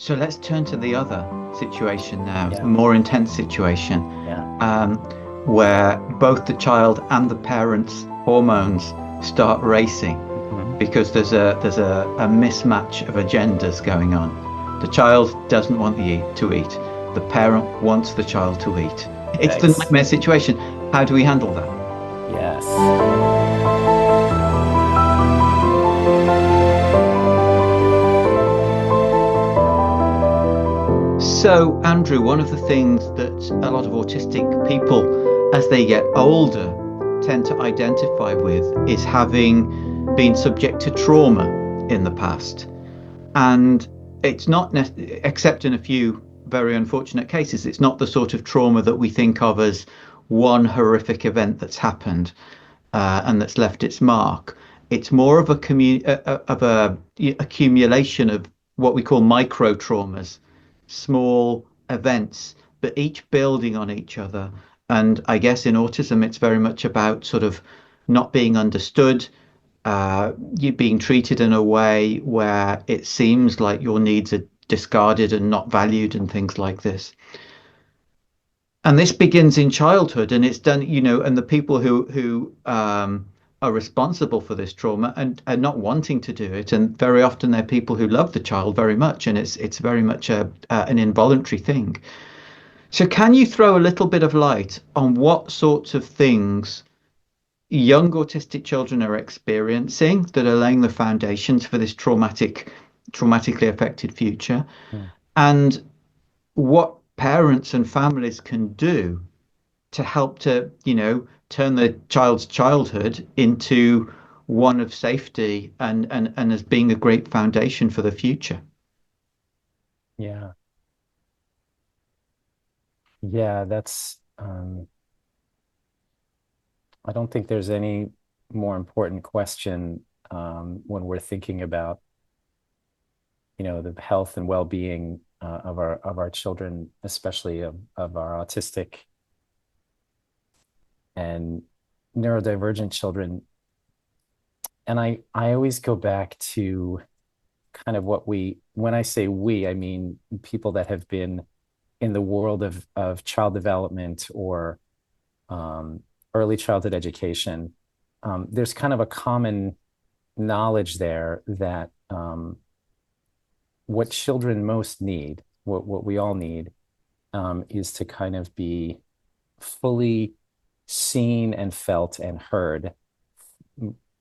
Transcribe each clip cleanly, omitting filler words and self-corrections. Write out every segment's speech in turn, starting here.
So let's turn to the other situation now, the Yeah, more intense situation, yeah. um, where both the child and the parents' hormones start racing Hmm. because there's a mismatch of agendas going on. The child doesn't want to eat. The parent wants the child to eat. It's the Yikes. nightmare situation. How do we handle that? Yes. So, Andrew, one of the things that a lot of autistic people, as they get older, tend to identify with is having been subject to trauma in the past. And it's not, except in a few very unfortunate cases, it's not the sort of trauma that we think of as one horrific event that's happened and that's left its mark. It's more of a accumulation of what we call micro traumas, small events, but each building on each other. And I guess in autism, it's very much about sort of not being understood, you being treated in a way where it seems like your needs are discarded and not valued and things like this. And this begins in childhood, and it's done, and the people who are responsible for this trauma and are not wanting to do it, and very often they're people who love the child very much, and it's very much an involuntary thing. So, can you throw a little bit of light on what sorts of things young autistic children are experiencing that are laying the foundations for this traumatically affected future, Mm. and what parents and families can do to help to, turn the child's childhood into one of safety and as being a great foundation for the future. Yeah. Yeah, I don't think there's any more important question when we're thinking about, the health and well-being of our children, especially of our autistic and neurodivergent children. And I always go back to kind of when I say we, I mean people that have been in the world of child development or um, early childhood education. There's kind of a common knowledge there that what children most need, what we all need, is to kind of be fully seen and felt and heard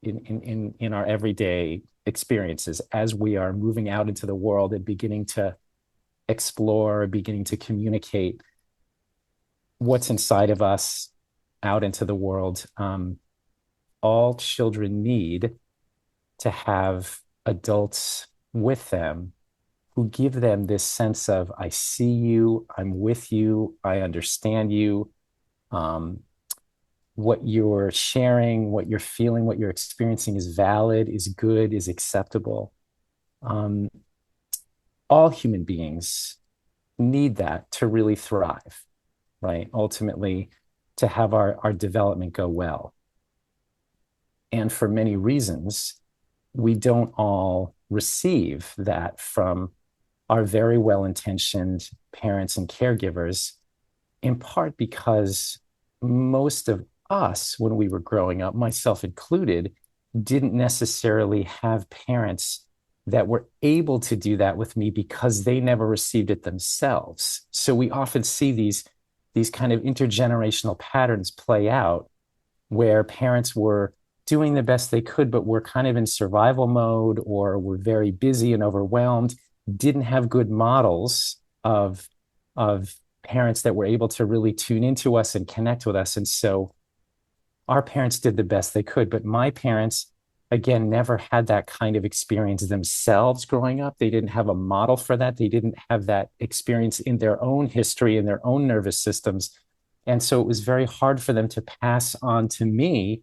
in our everyday experiences as we are moving out into the world and beginning to explore, beginning to communicate what's inside of us out into the world. All children need to have adults with them who give them this sense of, I see you, I'm with you, I understand you. Um, what you're sharing, what you're feeling, what you're experiencing is valid, is good, is acceptable. Um, all human beings need that to really thrive, right? Ultimately, to have our development go well. And for many reasons, we don't all receive that from our very well intentioned parents and caregivers, in part because most of us, when we were growing up, myself included, didn't necessarily have parents that were able to do that with me because they never received it themselves. So we often see these kind of intergenerational patterns play out where parents were doing the best they could, but were kind of in survival mode or were very busy and overwhelmed, didn't have good models of parents that were able to really tune into us and connect with us. And so our parents did the best they could, but my parents, again, never had that kind of experience themselves growing up. They didn't have a model for that. They didn't have that experience in their own history, in their own nervous systems. And so it was very hard for them to pass on to me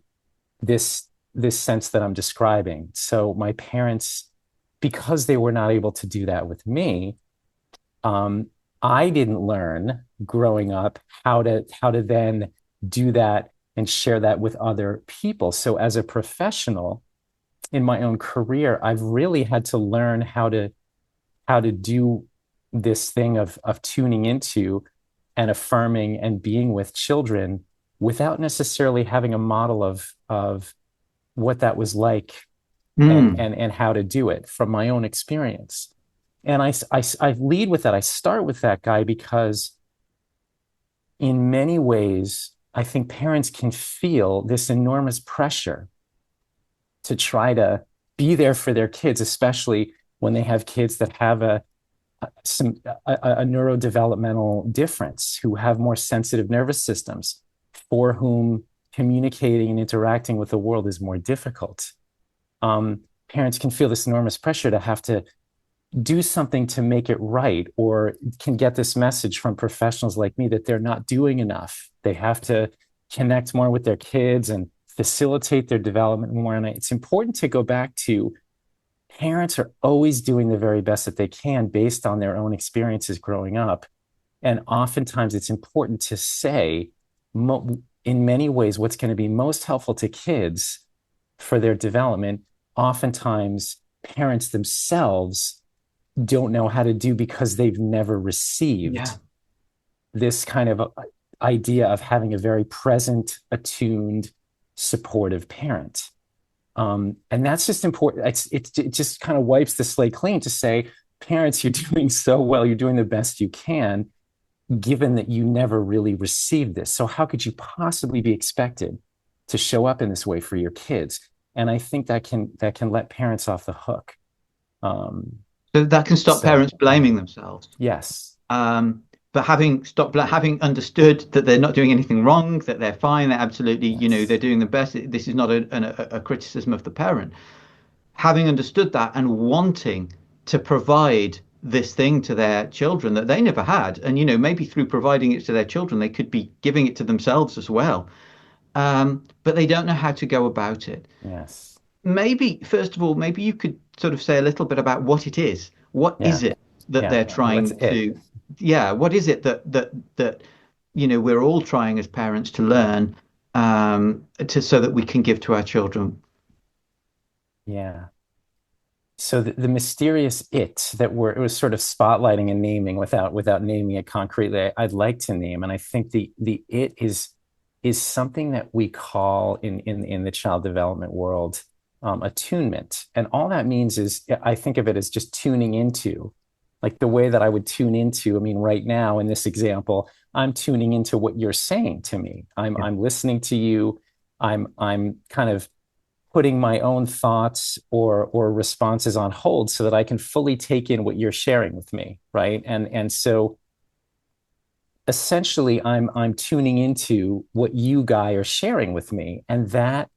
this this sense that I'm describing. So my parents, because they were not able to do that with me, um, I didn't learn growing up how to then do that and share that with other people. So as a professional in my own career, I've really had to learn how to do this thing of tuning into and affirming and being with children without necessarily having a model of what that was like Mm. and how to do it from my own experience. And I lead with that. I start with that, Guy, because in many ways, I think parents can feel this enormous pressure to try to be there for their kids, especially when they have kids that have a neurodevelopmental difference, who have more sensitive nervous systems, for whom communicating and interacting with the world is more difficult. Parents can feel this enormous pressure to have to do something to make it right, or can get this message from professionals like me that they're not doing enough. They have to connect more with their kids and facilitate their development more. And it's important to go back to, parents are always doing the very best that they can based on their own experiences growing up. And oftentimes it's important to say, in many ways, what's going to be most helpful to kids for their development, oftentimes parents themselves don't know how to do because they've never received Yeah. this kind of idea of having a very present, attuned, supportive parent. And that's just important. It just kind of wipes the slate clean to say, parents, you're doing so well, you're doing the best you can, given that you never really received this. So how could you possibly be expected to show up in this way for your kids? And I think that can let parents off the hook. So that can stop So parents blaming themselves. yes, But having understood that they're not doing anything wrong, that they're fine, they're absolutely, they're yes, doing the best. This is not a criticism of the parent. Having understood that and wanting to provide this thing to their children that they never had, and maybe through providing it to their children, they could be giving it to themselves as well. But they don't know how to go about it. yes, Maybe, first of all, maybe you could sort of say a little bit about what it is. What is yeah, it that yeah. they're What's trying it? to, yeah, what is it that we're all trying as parents to learn, so that we can give to our children? Yeah. So the mysterious it that it was sort of spotlighting and naming without naming it concretely, I'd like to name. And I think the it is something that we call in the child development world, attunement. And all that means is, I think of it as just tuning into, like the way that I would tune into. I mean, right now in this example, I'm tuning into what you're saying to me. Yeah. I'm listening to you. I'm kind of putting my own thoughts or responses on hold so that I can fully take in what you're sharing with me, right? And so essentially I'm tuning into what you, Guy, are sharing with me. And that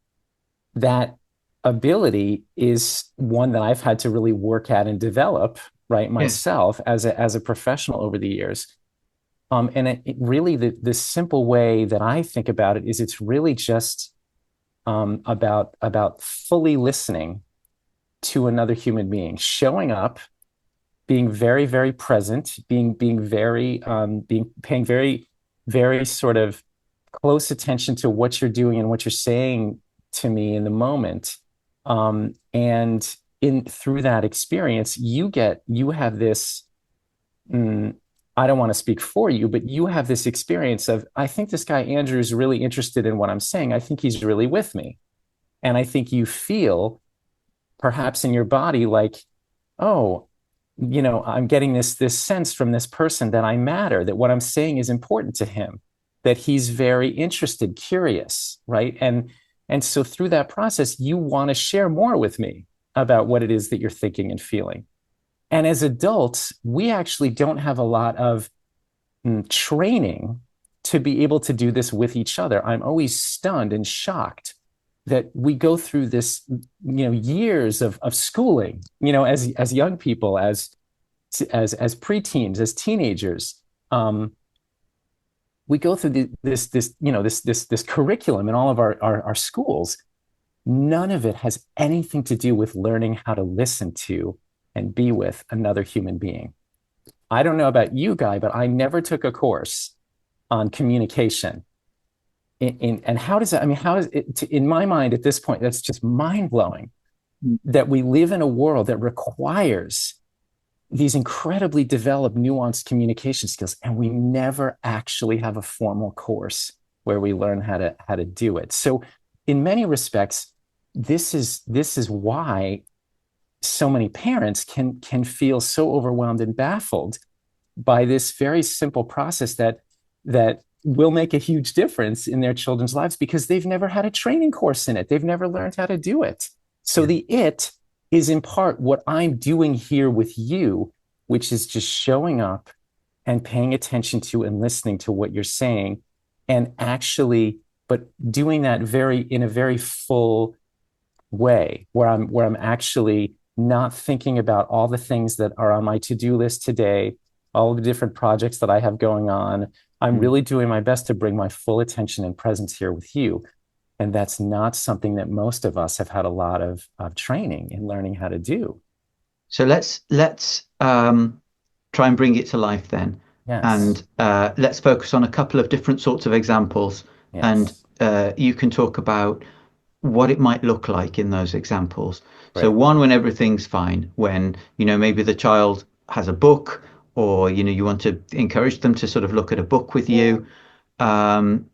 ability is one that I've had to really work at and develop, right, Yeah. myself as a professional over the years. And it really, the simple way that I think about it is, it's really just about fully listening to another human being, showing up, being very, very present, being very being paying very, very sort of close attention to what you're doing and what you're saying to me in the moment. And in through that experience, you have this. mm, I don't want to speak for you, but you have this experience of, I think this guy Andrew is really interested in what I'm saying. I think he's really with me. And I think you feel perhaps in your body like, oh, I'm getting this sense from this person that I matter, that what I'm saying is important to him, that he's very interested, curious, right? And so through that process, you want to share more with me about what it is that you're thinking and feeling. And as adults, we actually don't have a lot of training to be able to do this with each other. I'm always stunned and shocked that we go through this, years of schooling, as young people, as preteens, as teenagers. We go through this curriculum in all of our schools. None of it has anything to do with learning how to listen to and be with another human being. I don't know about you, Guy, but I never took a course on communication. And how does that, I mean, how is it, in my mind at this point, that's just mind blowing, that we live in a world that requires these incredibly developed, nuanced communication skills, and we never actually have a formal course where we learn how to do it. So, in many respects, this is why so many parents can feel so overwhelmed and baffled by this very simple process that will make a huge difference in their children's lives because they've never had a training course in it. They've never learned how to do it. So Yeah. the it is in part what I'm doing here with you, which is just showing up and paying attention to and listening to what you're saying and actually, but doing that in a very full way where I'm actually not thinking about all the things that are on my to-do list today, all the different projects that I have going on. I'm Mm. really doing my best to bring my full attention and presence here with you. And that's not something that most of us have had a lot of training in learning how to do. So let's try and bring it to life then, and Yes. let's focus on a couple of different sorts of examples, and Yes. you can talk about what it might look like in those examples. So Right. one, when everything's fine, when maybe the child has a book, or you want to encourage them to sort of look at a book with you. Um,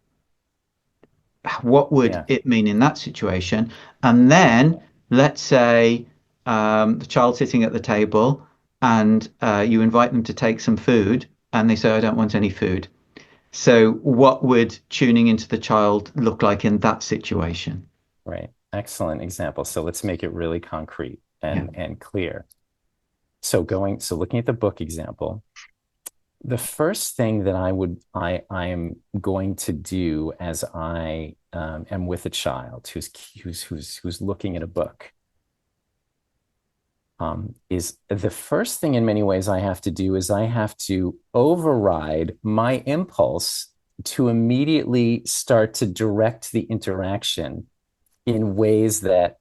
what would Yeah. it mean in that situation? And then let's say the child's sitting at the table and you invite them to take some food and they say, I don't want any food. So, what would tuning into the child look like in that situation? Right. Excellent example. So let's make it really concrete Yeah. and clear. So looking at the book example, the first thing that I am going to do as I am with a child who's looking at a book is the first thing in many ways I have to do is I have to override my impulse to immediately start to direct the interaction in ways that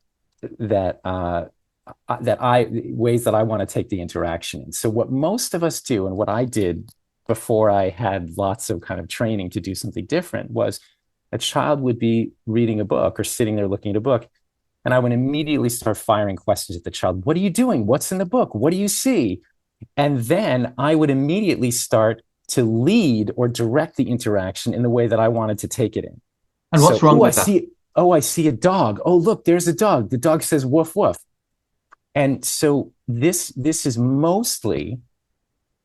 ways that I want to take the interaction in. So what most of us do, and what I did before I had lots of kind of training to do something different, was a child would be reading a book or sitting there looking at a book, and I would immediately start firing questions at the child. What are you doing? What's in the book? What do you see? And then I would immediately start to lead or direct the interaction in the way that I wanted to take it in. And what's So, wrong with that? I see a dog. Oh, look, there's a dog. The dog says woof woof. And so this is mostly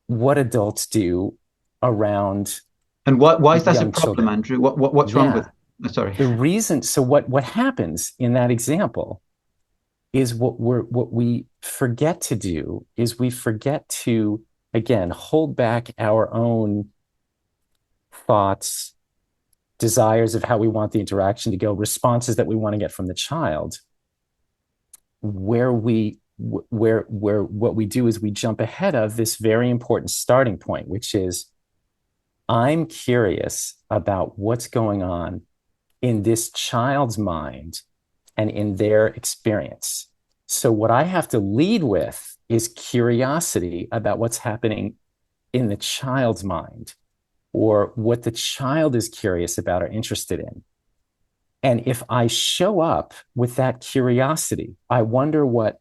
what adults do around And why is that a young problem, children. Andrew? What's wrong with Yeah. Sorry. The reason, so what happens in that example is what we forget to do is we forget to again hold back our own thoughts, desires of how we want the interaction to go, responses that we want to get from the child, where what we do is we jump ahead of this very important starting point, which is I'm curious about what's going on in this child's mind and in their experience. So what I have to lead with is curiosity about what's happening in the child's mind or what the child is curious about or interested in. And if I show up with that curiosity, I wonder what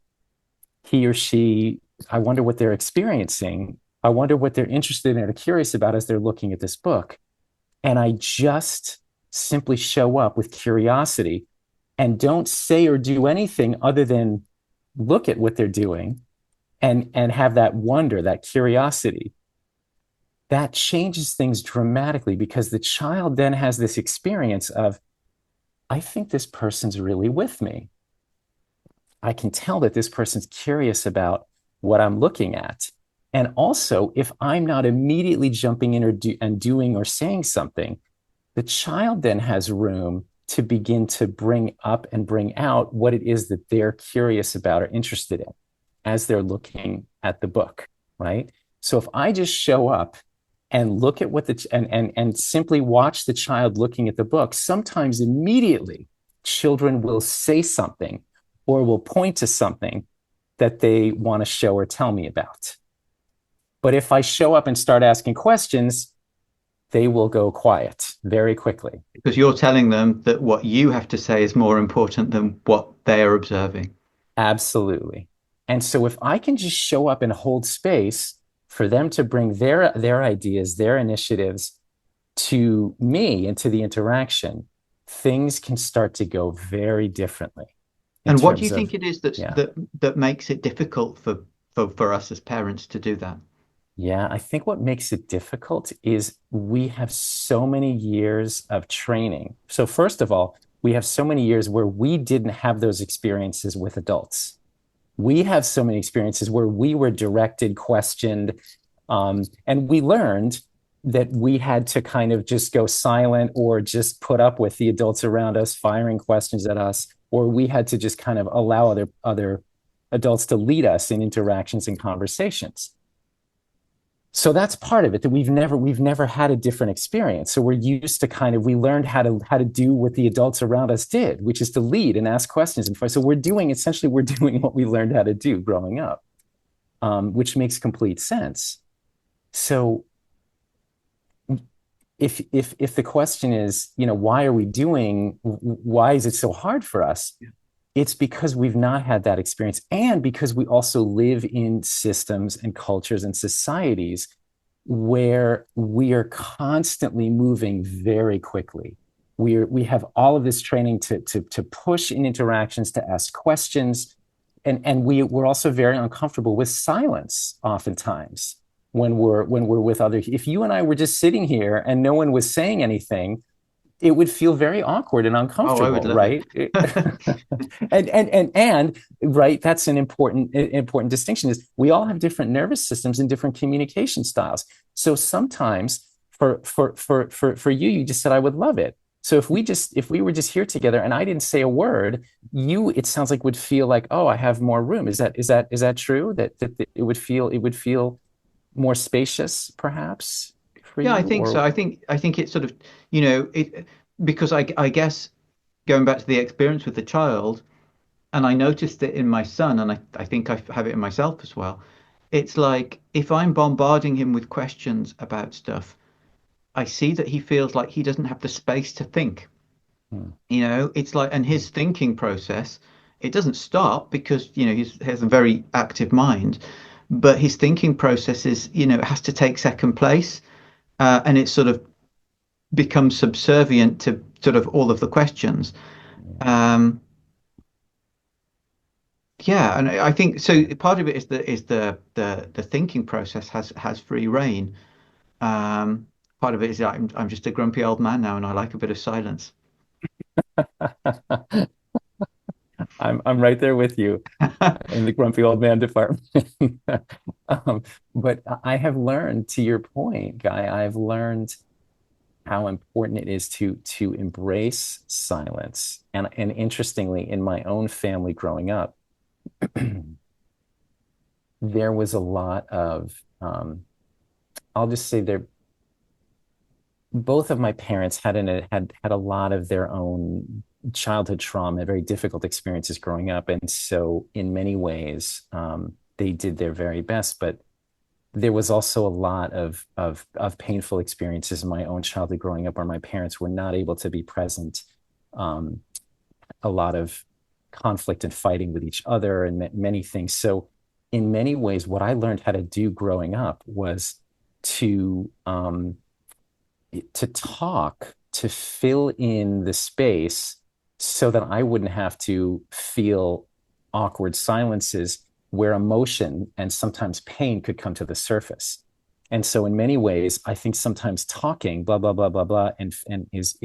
he or she, I wonder what they're experiencing. I wonder what they're interested in or curious about as they're looking at this book. And I just simply show up with curiosity and don't say or do anything other than look at what they're doing and have that wonder, that curiosity. That changes things dramatically because the child then has this experience of, I think this person's really with me. I can tell that this person's curious about what I'm looking at. And also, if I'm not immediately jumping in and doing or saying something, the child then has room to begin to bring up and bring out what it is that they're curious about or interested in as they're looking at the book, right? So if I just show up and look at what and simply watch the child looking at the book, sometimes immediately children will say something or will point to something that they want to show or tell me about. But if I show up and start asking questions, they will go quiet very quickly. Because you're telling them that what you have to say is more important than what they are observing. Absolutely. And so if I can just show up and hold space for them to bring their ideas, their initiatives to me and to the interaction, things can start to go very differently in And what do you terms think of, it is that's yeah. that makes it difficult for us as parents to do that? Yeah, I think what makes it difficult is we have so many years of training. So, first of all, we have so many years where we didn't have those experiences with adults. We have so many experiences where we were directed, questioned, and we learned that we had to kind of just go silent or just put up with the adults around us firing questions at us, or we had to just kind of allow other adults to lead us in interactions and conversations. So that's part of it, that we've never had a different experience. So we're used to kind of, we learned how to do what the adults around us did, which is to lead and ask questions. And so we're doing what we learned how to do growing up, which makes complete sense. So if the question is, why is it so hard for us? It's because we've not had that experience, and because we also live in systems and cultures and societies where we are constantly moving very quickly. We have all of this training to push in interactions, to ask questions, and we're also very uncomfortable with silence oftentimes when we're with others. If you and I were just sitting here and no one was saying anything, it would feel very awkward and Oh, I would uncomfortable, love it. right? And right, that's an important distinction, is we all have different nervous systems and different communication styles. So sometimes for you, you just said I would love it. So if we were just here together and I didn't say a word, it sounds like would feel like, oh, I have more room. Is that true? That it would feel more spacious, perhaps, for Yeah, I you? think so. Or I think it's sort of, it because I guess going back to the experience with the child, and I noticed it in my son, and I think I have it in myself as well. It's like if I'm bombarding him with questions about stuff, I see that he feels like he doesn't have the space to think. hmm, It's like, and his thinking process, it doesn't stop because, he has a very active mind, but his thinking process is, has to take second place. And it sort of becomes subservient to sort of all of the questions. Um, yeah, and I think so. Part of it is the thinking process has free reign. Part of it is that I'm just a grumpy old man now, and I like a bit of silence. I'm right there with you in the grumpy old man department. But I have learned, to your point, Guy, I've learned how important it is to embrace silence. And interestingly, in my own family growing up, there was a lot of I'll just say there both of my parents had a lot of their own childhood trauma, very difficult experiences growing up, and so in many ways, they did their very best. But there was also a lot of painful experiences in my own childhood growing up, where my parents were not able to be present. Um, a lot of conflict and fighting with each other, and many things. So, in many ways, what I learned how to do growing up was to um, to talk, to fill in the space so that I wouldn't have to feel awkward silences where emotion and sometimes pain could come to the surface. And so in many ways, I think sometimes talking, blah, blah, blah, blah, blah, and is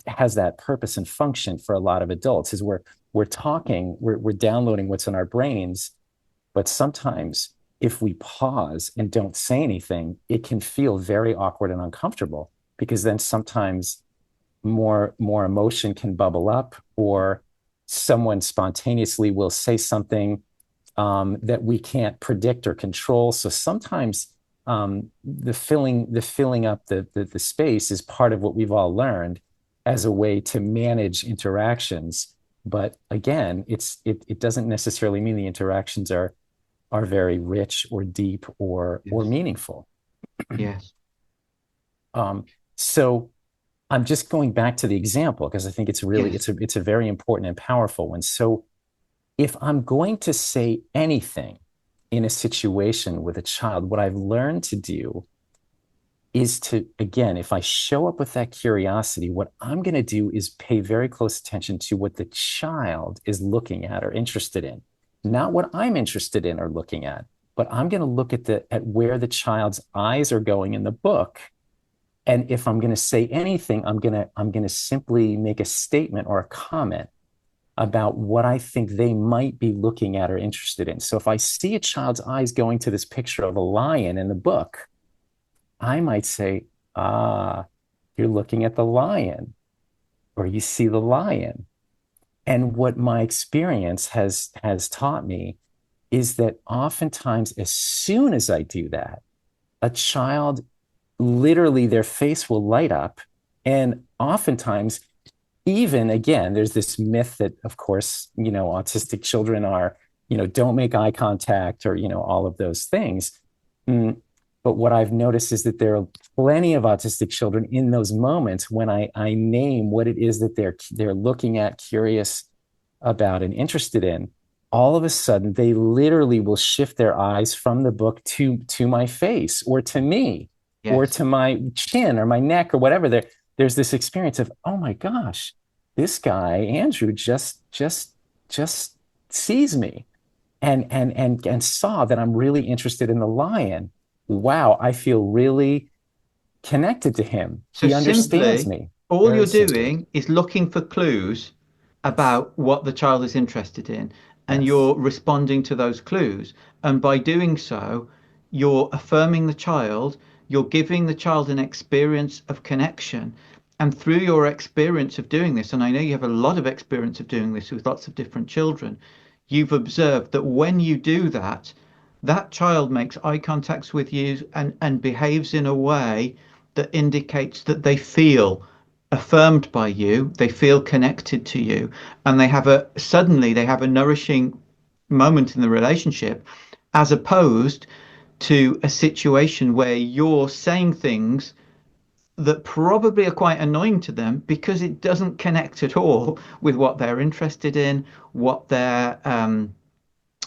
has that purpose and function for a lot of adults, is we're talking, we're downloading what's in our brains, but sometimes if we pause and don't say anything, it can feel very awkward and uncomfortable, because then sometimes more emotion can bubble up, or someone spontaneously will say something that we can't predict or control. So sometimes the filling up the space is part of what we've all learned as a way to manage interactions. But again, it doesn't necessarily mean the interactions are very rich or deep or Yes. meaningful. Yes. So I'm just going back to the example because I think it's really Yes. it's a very important and powerful one. So if I'm going to say anything in a situation with a child, what I've learned to do is to, again, if I show up with that curiosity, what I'm going to do is pay very close attention to what the child is looking at or interested in, not what I'm interested in or looking at, but I'm going to look at where the child's eyes are going in the book. And if I'm going to say anything, I'm going to simply make a statement or a comment about what I think they might be looking at or interested in. So if I see a child's eyes going to this picture of a lion in the book, I might say, ah, you're looking at the lion, or you see the lion. And what my experience has taught me is that oftentimes, as soon as I do that, a child literally their face will light up. And oftentimes, even again, there's this myth that, of course, autistic children are, don't make eye contact or, all of those things. Mm, But what I've noticed is that there are plenty of autistic children in those moments when I name what it is that they're looking at, curious about, and interested in. All of a sudden, they literally will shift their eyes from the book to my face or to me or Yes. to my chin or my neck or whatever. There's this experience of, oh my gosh, this guy Andrew just sees me and saw that I'm really interested in the lion. Wow, I feel really connected to him. So He understands simply, me all very you're simply. doing is looking for clues Yes. about what the child is interested in, and Yes. you're responding to those clues. And by doing so, you're affirming the child, you're giving the child an experience of connection. And through your experience of doing this, and I know you have a lot of experience of doing this with lots of different children, you've observed that when you do that, that child makes eye contacts with you and behaves in a way that indicates that they feel affirmed by you, they feel connected to you, and they have a nourishing moment in the relationship, as opposed to a situation where you're saying things that probably are quite annoying to them because it doesn't connect at all with what they're interested in, what they're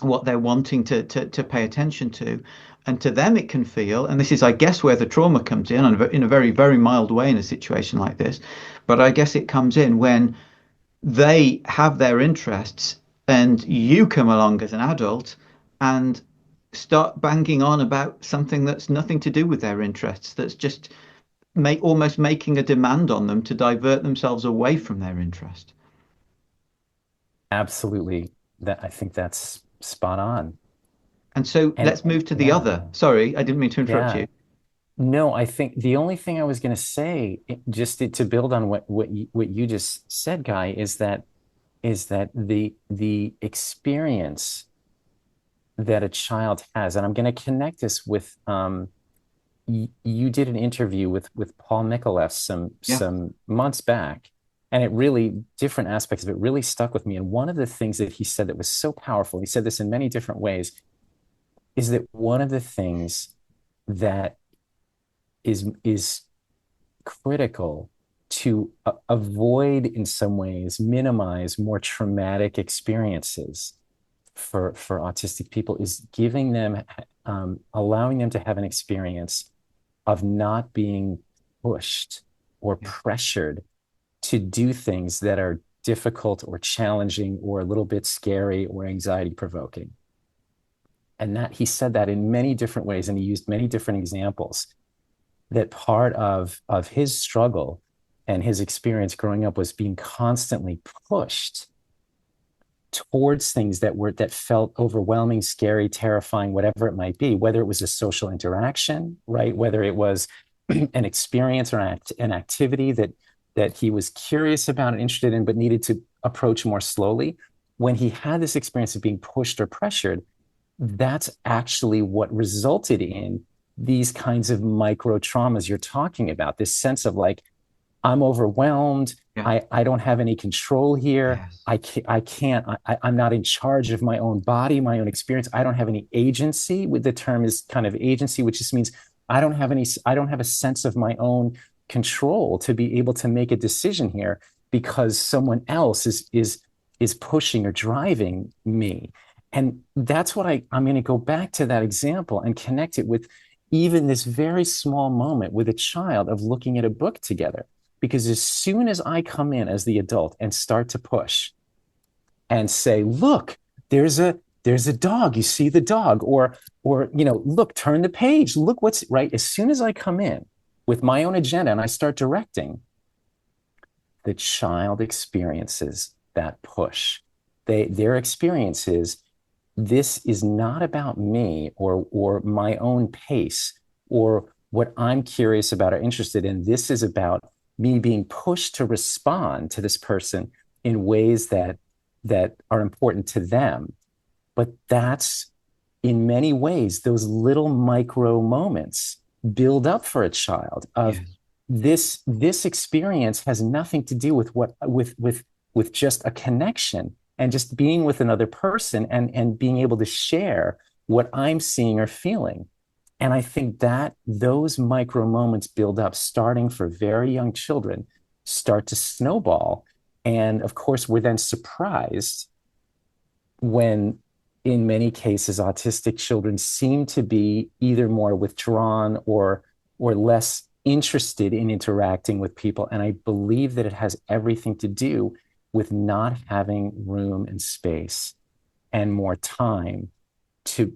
wanting to pay attention to. And to them, it can feel, and this is, I guess, where the trauma comes in a very, very mild way in a situation like this. But I guess it comes in when they have their interests and you come along as an adult and start banging on about something that's nothing to do with their interests, that's just almost making a demand on them to divert themselves away from their interest. Absolutely. That I think that's spot on. And so And let's move to the yeah, other. Sorry, I didn't mean to interrupt yeah. you. No, I think the only thing I was going to say, just to build on what you just said, Guy, is that the experience that a child has, and I'm going to connect this with you did an interview with Paul Micallef Yeah. some months back, and it really different aspects of it really stuck with me. And one of the things that he said that was so powerful, he said this in many different ways, is that one of the things that is critical to avoid in some ways minimize more traumatic experiences for autistic people is giving them allowing them to have an experience of not being pushed or Yeah. pressured to do things that are difficult or challenging or a little bit scary or anxiety provoking. And that he said that in many different ways, and he used many different examples. That part of his struggle and his experience growing up was being constantly pushed towards things that felt overwhelming, scary, terrifying, whatever it might be, whether it was a social interaction, right? Whether it was an experience or an activity that he was curious about and interested in, but needed to approach more slowly. When he had this experience of being pushed or pressured, that's actually what resulted in these kinds of micro traumas you're talking about. This sense of like, I'm overwhelmed. Yeah. I don't have any control here. Yes. I'm not in charge of my own body, my own experience. I don't have any agency. With the term is kind of agency, which just means I don't have a sense of my own control to be able to make a decision here because someone else is is pushing or driving me. And that's what I'm going to go back to that example and connect it with even this very small moment with a child of looking at a book together. Because as soon as I come in as the adult and start to push and say, look, there's a dog, you see the dog, or look, turn the page, look what's right. As soon as I come in with my own agenda and I start directing, the child experiences that push. Their experience is, this is not about me or my own pace or what I'm curious about or interested in. This is about me being pushed to respond to this person in ways that are important to them. But that's, in many ways, those little micro moments build up for a child of, Yes. this experience has nothing to do with what with just a connection and just being with another person and being able to share what I'm seeing or feeling. And I think that those micro moments build up, starting for very young children, start to snowball. And of course, we're then surprised when, in many cases, autistic children seem to be either more withdrawn or less interested in interacting with people. And I believe that it has everything to do with not having room and space and more time to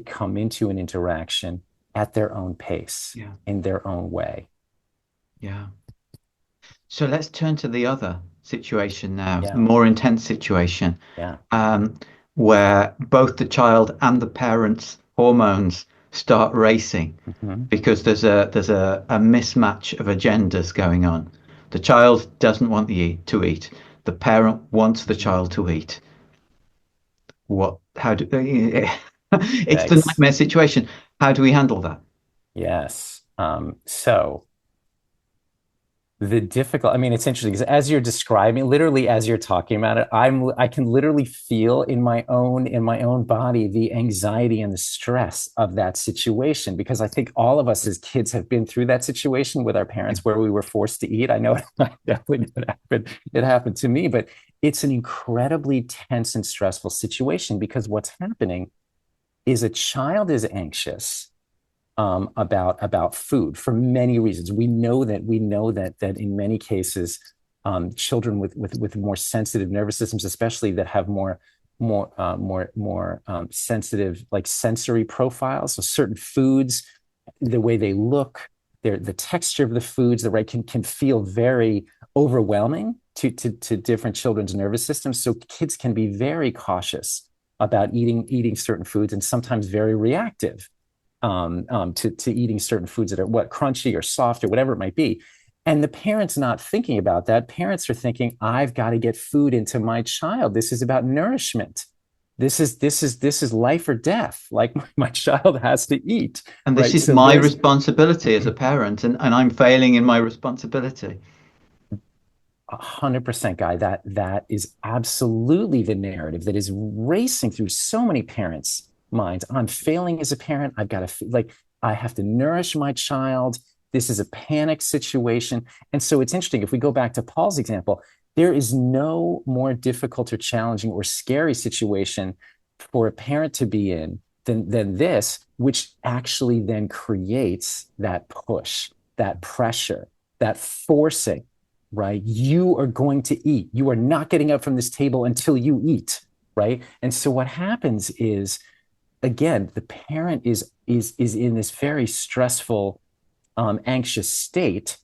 come into an interaction at their own pace, Yeah. in their own way. Yeah. So let's turn to the other situation now, Yeah, more intense situation, yeah. um, where both the child and the parents' hormones start racing Mm-hmm. because there's a mismatch of agendas going on. The child doesn't want to eat. The parent wants the child to eat. What? How do? It's the Thanks. nightmare situation. How do we handle that? Yes. So the difficult, I mean, it's interesting because as you're describing, literally as you're talking about it, I can literally feel in my own body the anxiety and the stress of that situation, because I think all of us as kids have been through that situation with our Yeah. parents where we were forced to eat. I know I definitely know it happened. It happened to me, but it's an incredibly tense and stressful situation because what's happening is a child is anxious about food for many reasons. We know that in many cases, children with more sensitive nervous systems, especially that have more sensitive like sensory profiles. So certain foods, the way they look, the texture of the foods, the right can feel very overwhelming to different children's nervous systems. So kids can be very cautious about eating certain foods and sometimes very reactive to eating certain foods that are crunchy or soft or whatever it might be. And the parents not thinking about that. Parents are thinking, I've got to get food into my child. This is about nourishment. This is life or death. Like my child has to eat, And this right? is So my there's responsibility as a parent, and I'm failing in my responsibility. 100%, Guy. That is absolutely the narrative that is racing through so many parents' minds. I'm failing as a parent. I've got to like I have to nourish my child. This is a panic situation. And so it's interesting. If we go back to Paul's example, there is no more difficult or challenging or scary situation for a parent to be in than this, which actually then creates that push, that pressure, that forcing, right? You are going to eat. You are not getting up from this table until you eat, right? And so what happens is, again, the parent is in this very stressful, anxious state.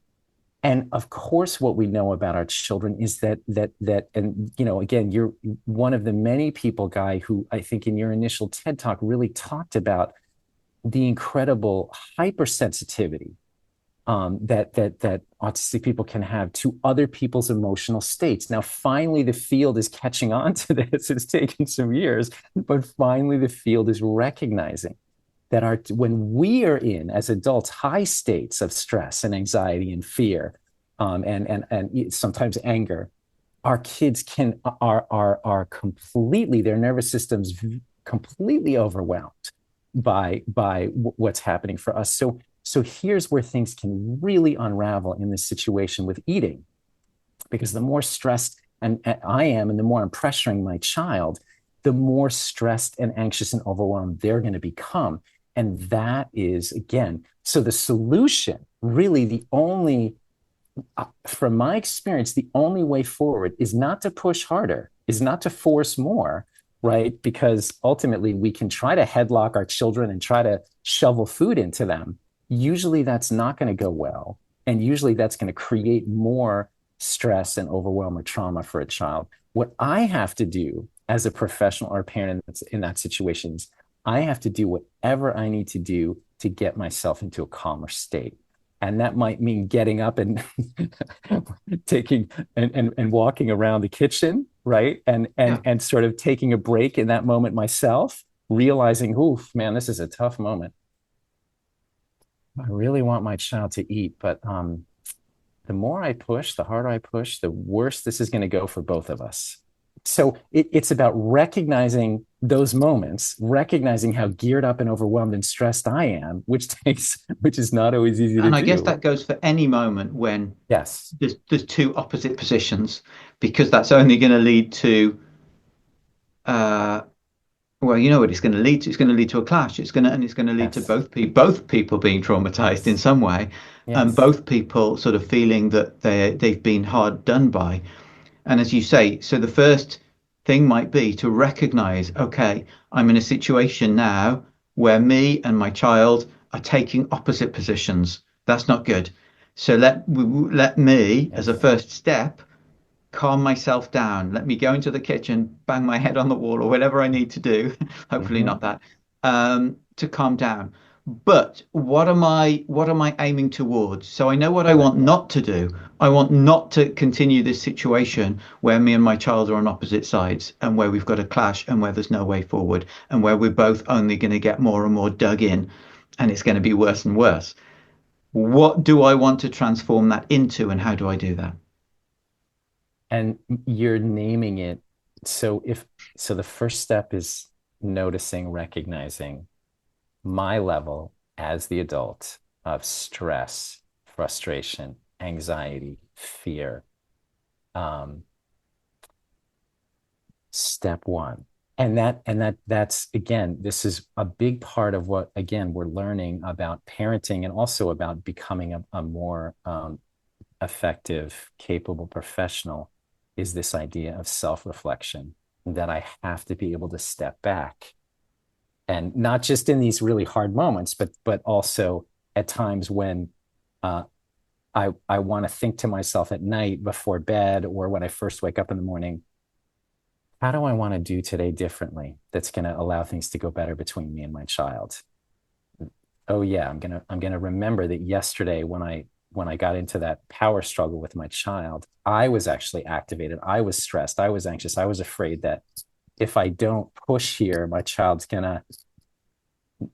And of course, what we know about our children is and again, you're one of the many people, Guy, who I think in your initial TED talk really talked about the incredible hypersensitivity that autistic people can have to other people's emotional states. Now, finally, the field is catching on to this. It's taken some years, but finally, the field is recognizing that when we are in as adults high states of stress and anxiety and fear, and sometimes anger, our kids are completely, their nervous systems completely overwhelmed by what's happening for us. So here's where things can really unravel in this situation with eating, because the more stressed and I am, and the more I'm pressuring my child, the more stressed and anxious and overwhelmed they're going to become. And that is, again, so the solution, really the only, from my experience, the only way forward is not to push harder, is not to force more, right? Because ultimately we can try to headlock our children and try to shovel food into them. Usually that's not going to go well. And usually that's going to create more stress and overwhelm or trauma for a child. What I have to do as a professional or a parent in that situation is I have to do whatever I need to do to get myself into a calmer state. And that might mean getting up and taking and walking around the kitchen, right? Yeah. And sort of taking a break in that moment myself, realizing, oof, man, this is a tough moment. I really want my child to eat, but the more I push, the harder I push, the worse this is going to go for both of us. So it's about recognizing those moments, recognizing how geared up and overwhelmed and stressed I am, which is not always easy to And I guess do. that goes for any moment when Yes. there's two opposite positions, because that's only going to lead to uh, well, you know what it's going to lead to. It's going to lead to a clash. It's going to lead to Yes. both people being traumatized in Yes. some way, and Yes. both people sort of feeling that they've been hard done by. And as you say, so the first thing might be to recognize, okay, I'm in a situation now where me and my child are taking opposite positions. That's not good. So let me, as a Yes. first step, calm myself down. Let me go into the kitchen, bang my head on the wall, or whatever I need to do. Hopefully Mm-hmm. not that. To calm down. But what am I aiming towards? So I know what I Right. want not to do. I want not to continue this situation where me and my child are on opposite sides, and where we've got a clash, and where there's no way forward, and where we're both only going to get more and more dug in, and it's going to be worse and worse. What do I want to transform that into, and how do I do that? And you're naming it. So if so, the first step is noticing, recognizing my level as the adult of stress, frustration, anxiety, fear. Um, Step one. That's again, this is a big part of what again we're learning about parenting and also about becoming a more effective, capable professional is this idea of self-reflection, that I have to be able to step back, and not just in these really hard moments, but also at times when uh, I want to think to myself at night before bed or when I first wake up in the morning, how do I want to do today differently that's going to allow things to go better between me and my child? Oh yeah, I'm gonna remember that yesterday when I got into that power struggle with my child, I was actually activated. I was stressed. I was anxious. I was afraid that if I don't push here, my child's gonna,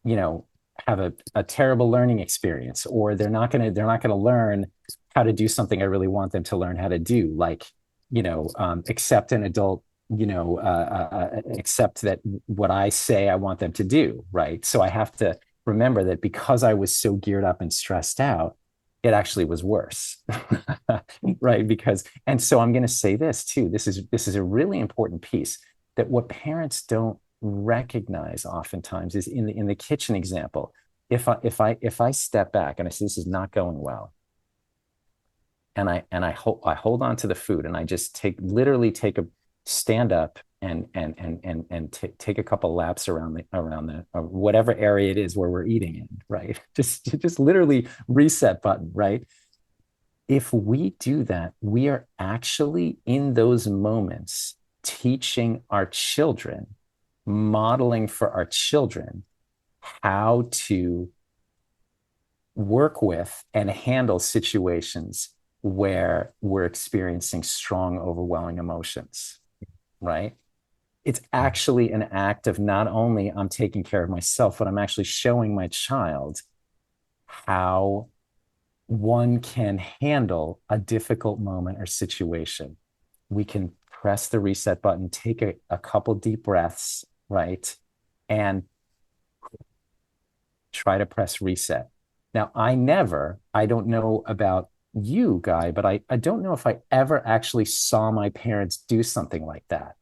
you know, have a terrible learning experience, or they're not gonna learn how to do something I really want them to learn how to do, like, accept an adult, accept that what I say I want them to do, right? So I have to remember that because I was so geared up and stressed out, it actually was worse. Right? Because, and so I'm going to say this too. This is a really important piece, that what parents don't recognize oftentimes is in the kitchen example. If I step back and I see this is not going well, and I hold on to the food, and I just take a stand up and take a couple laps around the whatever area it is where we're eating in, right? Just literally reset button, right? If we do that, we are actually in those moments teaching our children, modeling for our children how to work with and handle situations where we're experiencing strong, overwhelming emotions, right? It's actually an act of not only I'm taking care of myself, but I'm actually showing my child how one can handle a difficult moment or situation. We can press the reset button, take a couple deep breaths, right? And try to press reset. Now, I don't know about you, Guy, but I don't know if I ever actually saw my parents do something like that.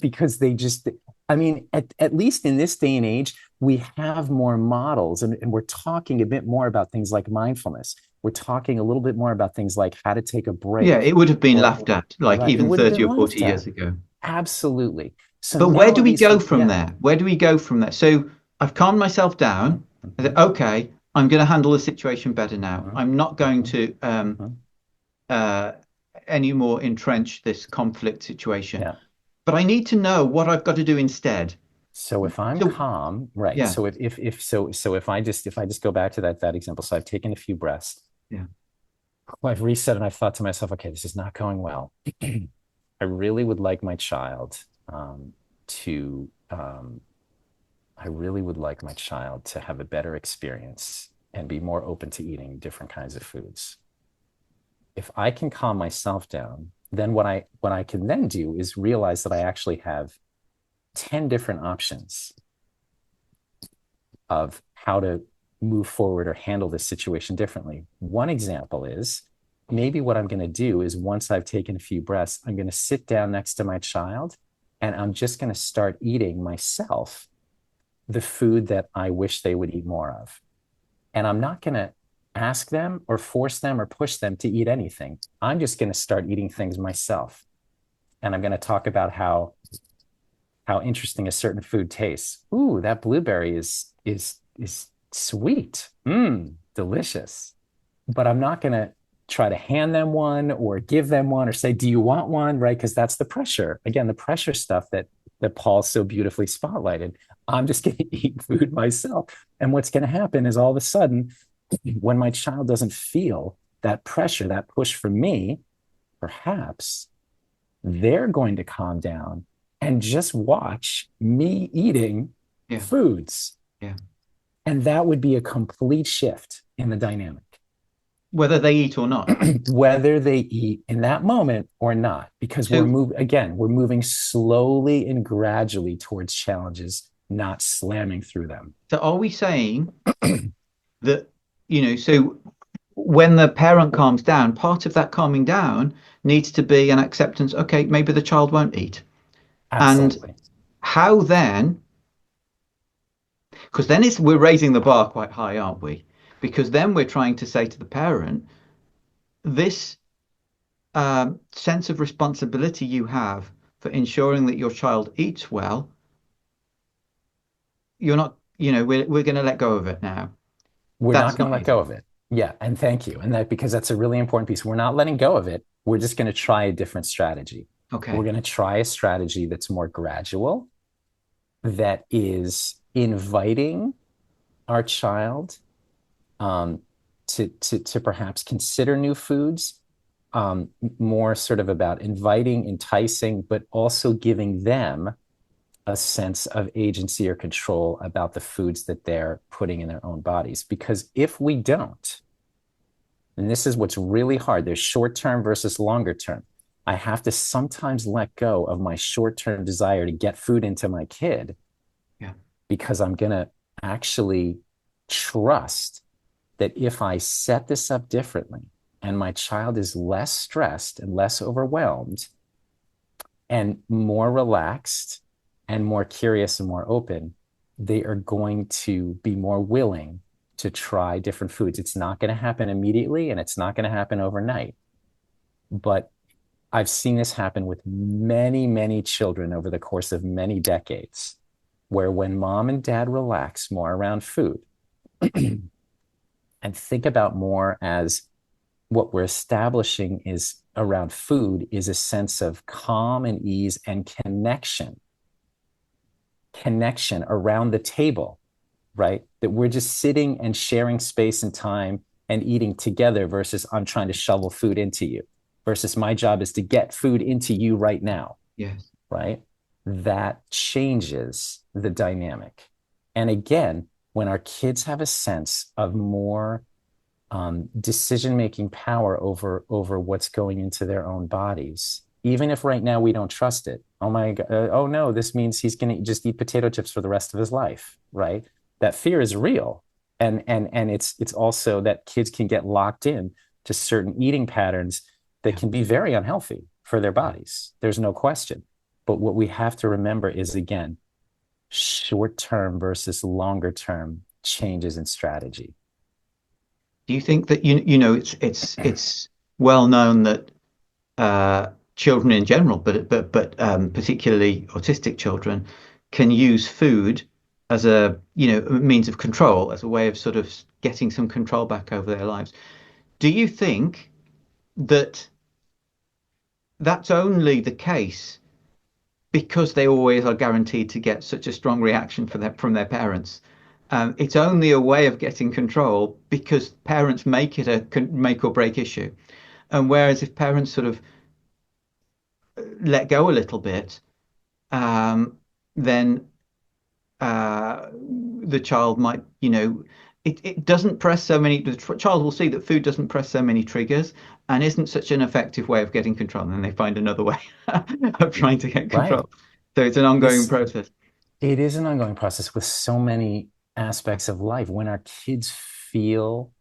Because they just, I mean, at least in this day and age, we have more models, and we're talking a bit more about things like mindfulness. We're talking a little bit more about things like how to take a Yeah, break, it would have been or laughed at like right. It even would have 30 been or 40 laughed years at. ago. Absolutely. So But where now, do at we least, go from yeah. there? Where do we go from there? So I've calmed myself down. I said, Mhm, okay, I'm going to handle the situation better now. mhm, I'm not going mhm, to mhm. uh, any more entrench this conflict situation. Yeah. But I need to know what I've got to do instead. So if I'm So calm, right. yeah, So if I just go back to that example, so I've taken a few breaths, yeah, I've reset, and I've thought to myself, okay, this is not going well. I really would like my child to I really would like my child to have a better experience and be more open to eating different kinds of foods. If I can calm myself down, then what I can then do is realize that I actually have 10 different options of how to move forward or handle this situation differently. One example is maybe what I'm going to do is, once I've taken a few breaths, I'm going to sit down next to my child, and I'm just going to start eating myself the food that I wish they would eat more of. And I'm not going to ask them or force them or push them to eat anything. I'm just going to start eating things myself. And I'm going to talk about how interesting a certain food tastes. Ooh, that blueberry is sweet. Mmm, delicious. But I'm not going to try to hand them one or give them one or say, "Do you want one?" Right? Because that's the pressure. Again, the pressure stuff that Paul so beautifully spotlighted. I'm just going to eat food myself. And what's going to happen is, all of a sudden, when my child doesn't feel that pressure, that push from me, perhaps they're going to calm down and just watch me eating yeah, foods. yeah. And that would be a complete shift in the dynamic, Whether they eat or not. whether they eat in that moment or not, because So we're moving slowly and gradually towards challenges, not slamming through them. so are we saying that, so when the parent calms down, part of that calming down needs to be an acceptance, okay, maybe the child won't eat. And Absolutely. how then, because then we're raising the bar quite high, aren't we? Because then we're trying to say to the parent, this sense of responsibility you have for ensuring that your child eats well, you're not, we're going to let go of it now. We're not That's going to not let go easy. of it. Yeah. And thank you. And that, because that's a really important piece. We're not letting go of it. We're just going to try a different strategy. We're Okay. going to try a strategy that's more gradual, that is inviting our child to perhaps consider new foods, more sort of about inviting, enticing, but also giving them a sense of agency or control about the foods that they're putting in their own bodies. Because if we don't, and this is what's really hard, there's short term versus longer term. I have to sometimes let go of my short term desire to get food into my kid, Yeah. because I'm going to actually trust that if I set this up differently and my child is less stressed and less overwhelmed and more relaxed and more curious and more open, they are going to be more willing to try different foods. It's not going to happen immediately, and it's not going to happen overnight. But I've seen this happen with many, many children over the course of many decades, where when mom and dad relax more around food and think about more as, what we're establishing is around food is a sense of calm and ease and connection around the table, right? That we're just sitting and sharing space and time and eating together, versus I'm trying to shovel food into you, versus my job is to get food into you right now, Yes. right? That changes the dynamic. And again, when our kids have a sense of more decision making power over what's going into their own bodies, even if right now we don't trust it. Oh my God, oh no, this means he's going to just eat potato chips for the rest of his life, right? That fear is real, And it's also that kids can get locked in to certain eating patterns that Yeah. can be very unhealthy for their bodies. There's no question. But what we have to remember is, again, short term versus longer term changes in strategy. Do you think that it's well known that children in general, but particularly autistic children, can use food as a a means of control, as a way of sort of getting some control back over their lives. Do you think that that's only the case because they always are guaranteed to get such a strong reaction from their parents? It's only a way of getting control because parents make it a make or break issue. And whereas if parents sort of let go a little bit, then the child might, it doesn't press so many, the child will see that food doesn't press so many triggers and isn't such an effective way of getting control. And then they find another way of trying to get Right. control. So it's an ongoing This process. It is an ongoing process with so many aspects of life. When our kids feel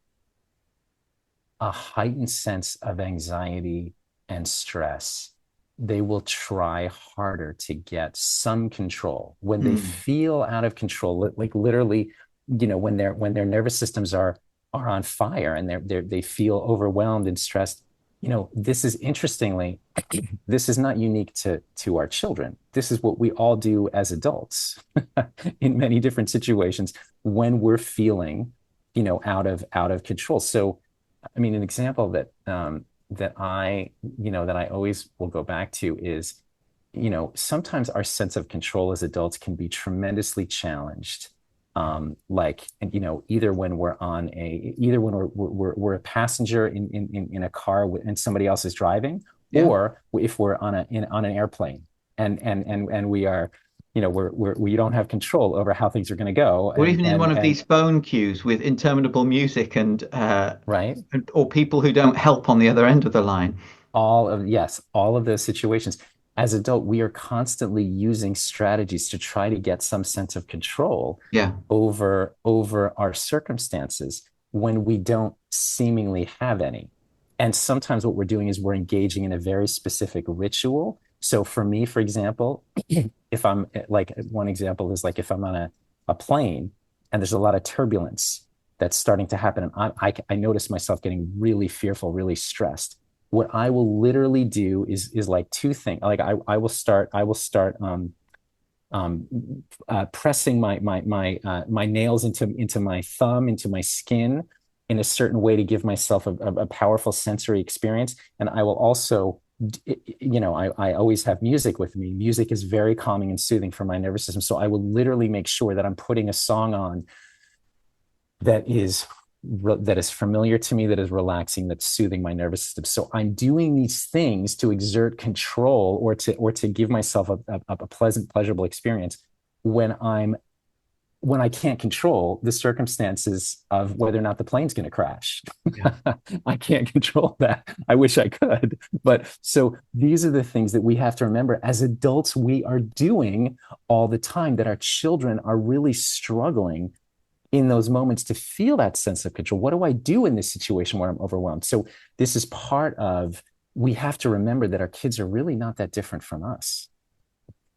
a heightened sense of anxiety and stress, they will try harder to get some control. When they Mm, feel out of control, like literally, when their nervous systems are on fire and they feel overwhelmed and stressed, this is interestingly, this is not unique to our children. This is what we all do as adults in many different situations when we're feeling, out of control. So I mean, an example that I always will go back to is, sometimes our sense of control as adults can be tremendously challenged. Like, and either when we're a passenger in a car and somebody else is driving, yeah. or if we're on an airplane and we are, we don't have control over how things are going to go, Or and even in and one of and these phone queues with interminable music right. or people who don't help on the other end of the line. All of those situations. As adult, we are constantly using strategies to try to get some sense of control Yeah. over our circumstances when we don't seemingly have any. And sometimes what we're doing is we're engaging in a very specific ritual. So for me, for example, if I'm like, one example is like if I'm on a plane and there's a lot of turbulence that's starting to happen, and I notice myself getting really fearful, really stressed. What I will literally do is like two things. Like I will start um, pressing my nails into my thumb, into my skin in a certain way to give myself a powerful sensory experience. And I will also, I always have music with me. Music is very calming and soothing for my nervous system. So I will literally make sure that I'm putting a song on that is familiar to me, that is relaxing, that's soothing my nervous system. So I'm doing these things to exert control or to give myself a pleasant, pleasurable experience when I can't control the circumstances of whether or not the plane's going to crash. Yeah. I can't control that. I wish I could. But so these are the things that we have to remember as adults we are doing all the time, that our children are really struggling in those moments to feel that sense of control. What do I do in this situation where I'm overwhelmed? So this is part of, we have to remember that our kids are really not that different from us.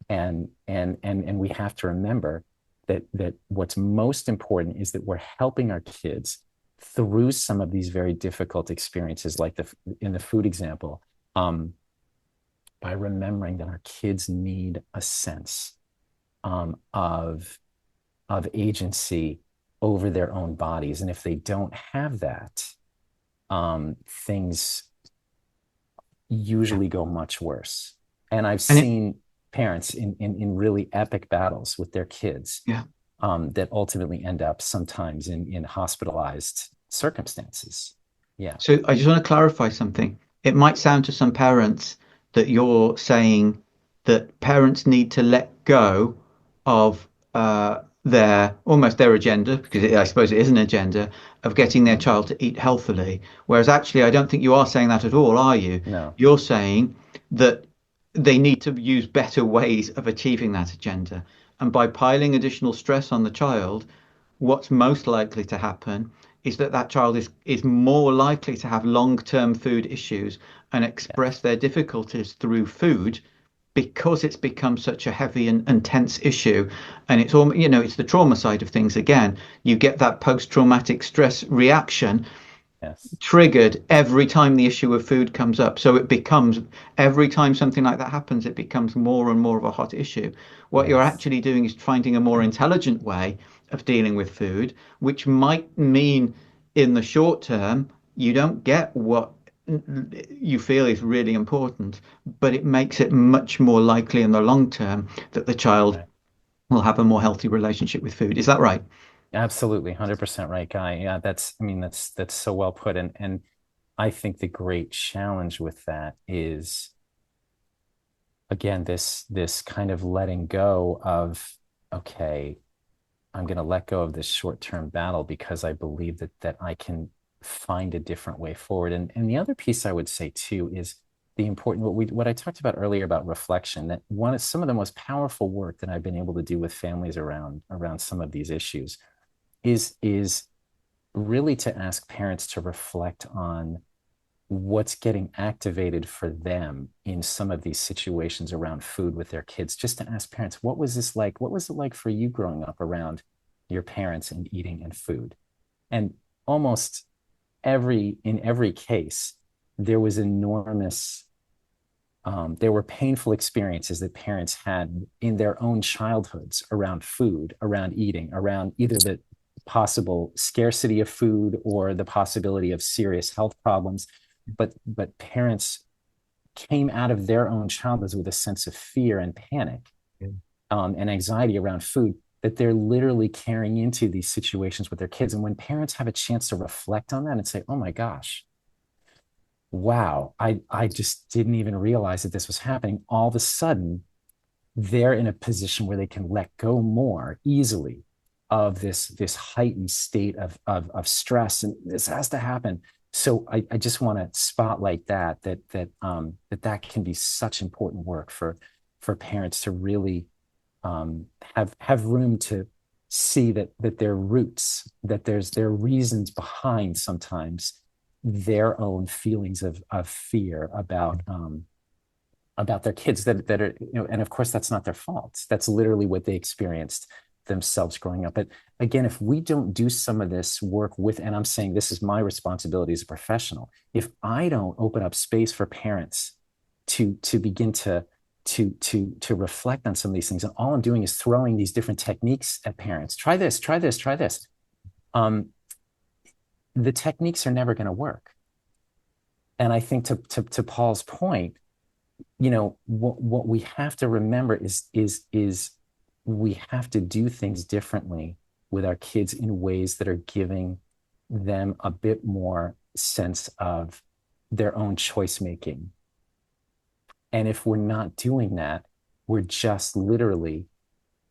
And we have to remember that what's most important is that we're helping our kids through some of these very difficult experiences, like in the food example, by remembering that our kids need a sense of agency over their own bodies. And if they don't have that, things Yeah. usually go much worse. And I've And it, seen parents in really epic battles with their kids, yeah. that ultimately end up sometimes in hospitalized circumstances. Yeah. So I just want to clarify something. It might sound to some parents that you're saying that parents need to let go of their agenda, because I suppose it is an agenda of getting their Mhm. child to eat healthily. Whereas actually, I don't think you are saying that at all, are you? No. You're saying that they need to use better ways of achieving that agenda. And by piling additional stress on the child, what's most likely to happen is that that child is more likely to have long-term food issues and express Yes. their difficulties through food because it's become such a heavy and tense issue. And it's all, it's the trauma side of things again. You get that post-traumatic stress reaction Yes. triggered every time the issue of food comes up. So it becomes, every time something like that happens, it becomes more and more of a hot issue. What you're Yes. actually doing is finding a more intelligent way of dealing with food, which might mean in the short term, you don't get what you feel is really important, but it makes it much more likely in the long term that the child Right. will have a more healthy relationship with food. Is that right? Absolutely, 100% right, Guy. Yeah, I mean, that's so well put. And I think the great challenge with that is, again, this kind of letting go of, okay, I'm going to let go of this short-term battle because I believe that I can find a different way forward. And the other piece I would say too is the important what I talked about earlier about reflection, that one of some of the most powerful work that I've been able to do with families around some of these issues is really to ask parents to reflect on what's getting activated for them in some of these situations around food with their kids. Just to ask parents, what was this like? What was it like for you growing up around your parents and eating and food? And almost in every case, there was enormous there were painful experiences that parents had in their own childhoods around food, around eating, around either the possible scarcity of food or the possibility of serious health problems. But parents came out of their own childhoods with a sense of fear and panic, Yeah. and anxiety around food that they're literally carrying into these situations with their kids. And when parents have a chance to reflect on that and say, "Oh my gosh, wow, I just didn't even realize that this was happening," all of a sudden they're in a position where they can let go more easily of this heightened state of stress, and this has to happen. So I just want to spotlight that can be such important work for parents to really have room to see that their roots, that there are reasons behind sometimes their own feelings of fear about their kids that are, and of course that's not their fault. That's literally what they experienced themselves growing up. But again, if we don't do some of this work with, and I'm saying this is my responsibility as a professional, if I don't open up space for parents to begin to reflect on some of these things, and all I'm doing is throwing these different techniques at parents, try this, try this, try this, um, the techniques are never going to work. And I think to Paul's point, what we have to remember is we have to do things differently with our kids in ways that are giving them a bit more sense of their own choice making. And if we're not doing that, we're just literally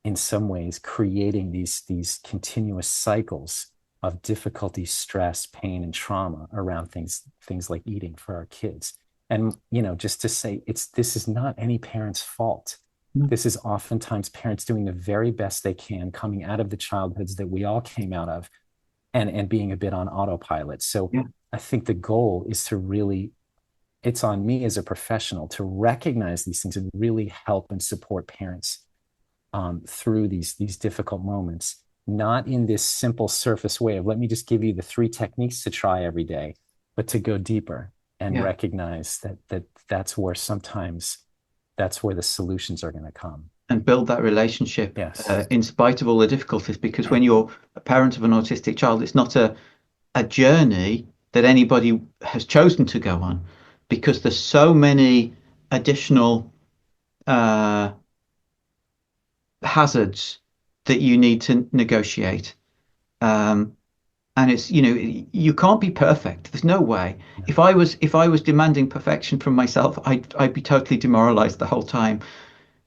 in some ways creating these continuous cycles of difficulty, stress, pain, and trauma around things like eating for our kids. And just to say, this is not any parent's fault. No. This is oftentimes parents doing the very best they can, coming out of the childhoods that we all came out of, and being a bit on autopilot. So Yeah. I think the goal is to really, it's on me as a professional to recognize these things and really help and support parents through these difficult moments, not in this simple surface way of let me just give you the three techniques to try every day, but to go deeper and Yeah. recognize that's where sometimes that's where the solutions are going to come. And build that relationship Yes. in spite of all the difficulties. Because when you're a parent of an autistic child, it's not a journey that anybody has chosen to go on because there's so many additional uh, hazards that you need to negotiate. Um, and it's, you can't be perfect. There's no way. No. If I was demanding perfection from myself, I'd be totally demoralized the whole time.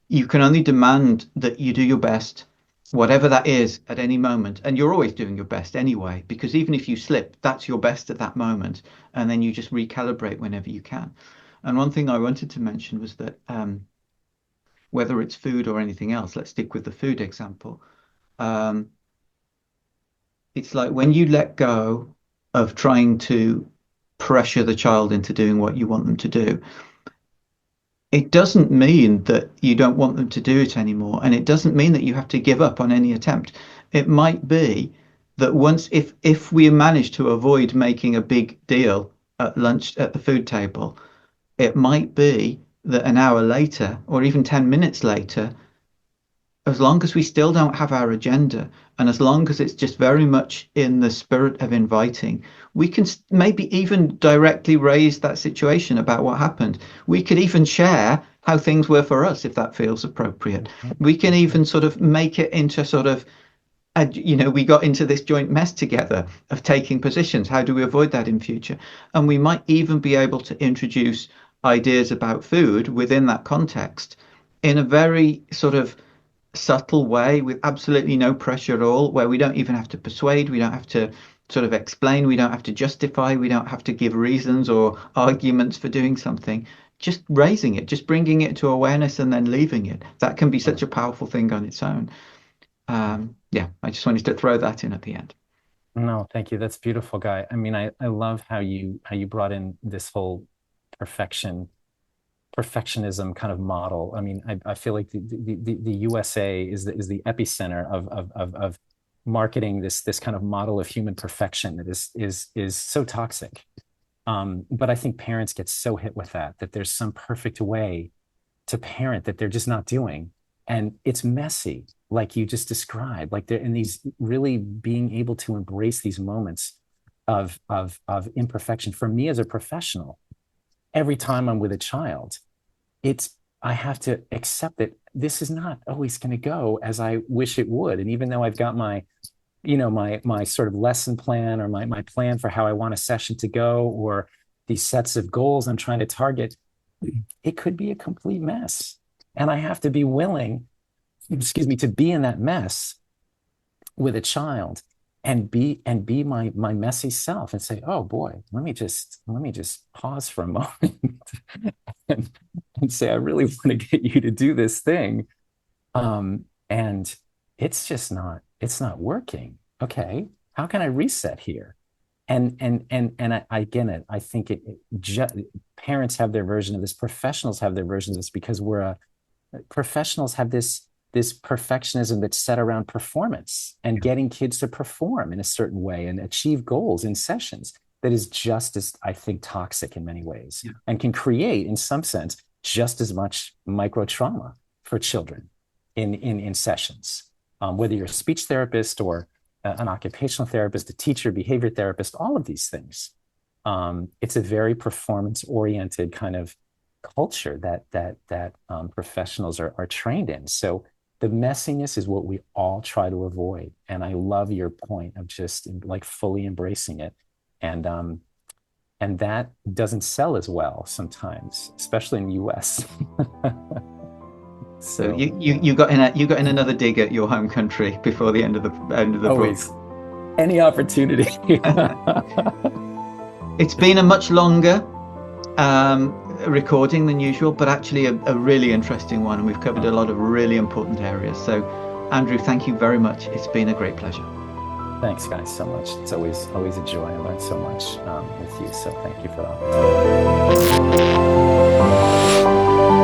You can only demand that you do your best, whatever that is at any moment. And you're always doing your best anyway, because even if you slip, that's your best at that moment. And then you just recalibrate whenever you can. And one thing I wanted to mention was that whether it's food or anything else, let's stick with the food example. Um, It's like when you let go of trying to pressure the child into doing what you want them to do, it doesn't mean that you don't want them to do it anymore. And it doesn't mean that you have to give up on any attempt. It might be that once, if we manage to avoid making a big deal at lunch at the food table, it might be that an hour later or even 10 minutes later, as long as we still don't have our agenda and as long as it's just very much in the spirit of inviting, we can maybe even directly raise that situation about what happened. We could even share how things were for us if that feels appropriate. We can even sort of make it into sort of we got into this joint mess together of taking positions. How do we avoid that in future? And we might even be able to introduce ideas about food within that context in a very sort of subtle way with absolutely no pressure at all, where we don't even have to persuade, we don't have to sort of explain, we don't have to justify, we don't have to give reasons or arguments for doing something. Just raising it, just bringing it to awareness and then leaving it. That can be such a powerful thing on its own. Yeah, I just wanted to throw that in at the end. No, thank you. That's beautiful, Guy. I mean, I love how you brought in this whole perfection perfectionism kind of model. I mean, I feel like the USA is the epicenter of marketing this kind of model of human perfection that is so toxic. But I think parents get so hit with that there's some perfect way to parent that they're just not doing. And it's messy, like you just described, like they're in these really being able to embrace these moments of imperfection. For me as a professional, every time I'm with a child, I have to accept that this is not always going to go as I wish it would. And even though I've got my sort of lesson plan or my plan for how I want a session to go, or these sets of goals I'm trying to target, it could be a complete mess. And I have to be willing, excuse me, to be in that mess with a child and be my messy self and say, oh boy, let me just pause for a moment and say, I really want to get you to do this thing. And it's not working. Okay, how can I reset here? And I get it. I think parents have their version of this, professionals have their version of this, because professionals have this perfectionism that's set around performance and getting kids to perform in a certain way and achieve goals in sessions, that is just as, I think, toxic in many ways, and can create, in some sense, just as much micro trauma for children in sessions. Whether you're a speech therapist or an occupational therapist, a teacher, behavior therapist, all of these things. It's a very performance-oriented kind of culture that professionals are trained in. So the messiness is what we all try to avoid. And I love your point of just like fully embracing it. And that doesn't sell as well sometimes, especially in the US. So you got in another dig at your home country before the end of the always book. Any opportunity. It's been a much longer recording than usual, but actually a really interesting one, and we've covered a lot of really important areas. So Andrew, thank you very much. It's been a great pleasure. Thanks, guys, so much. It's always a joy. I learned so much with you, so thank you for that.